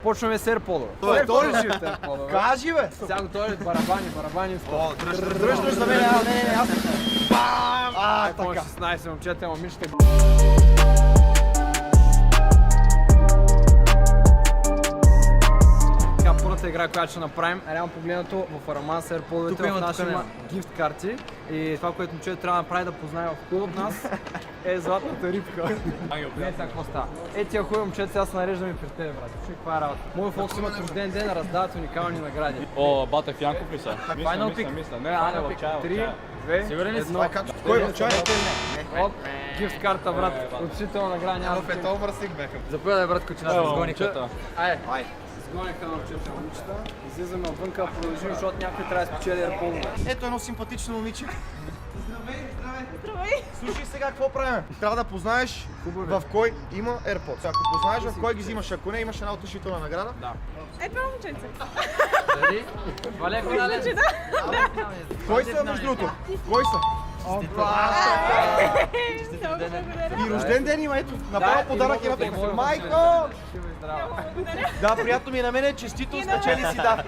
Почваме с AirPod. Той ли си? Кажи, бе! Сега готови барабани. Дръждаш за мен, аз... Бам! iPhone Така. 16, момчета, момичета. Така, първата игра, която ще направим, реално погледнато в Араман с AirPod-овете в наши има гифт карти. И това, което момчето трябва да направи да познае в кой от нас е златната рибка. Не, сега какво става? Тия хубави момчета, сега се нареждаме при тебе, брат. Чуй, каква е работа? Мои фокус имат рожден ден, раздават уникални награди. О, Батев Янков ли са? Final Pick. Не, Ане в чая. 3, 2, Сигурен ли си? 1. Кой в чай? Оп, гифт карта, брат. Относителна награда няма. Петъл мърсик беха. Заповядай, брат, че нас сгониха. Ай. Сгониха на момчета, момичета. Излизаме отвънка, продължим, защото някой трябва да спечели AirPod. Ето едно симпатично момиче. Здравей! Слушай сега какво правим. Трябва да познаеш в кой има AirPods. Ако познаеш в кой ги взимаш, ако не, имаш една утешителна награда. Да. Е, това момченце. Дали? Валеко, нали? Кой са, между другото? Кой са? Много благодаря. И рожден ден има, ето. Направо подарък и на Майко! Здраво. Да, приятно ми е на мене, честито, спечели си, да.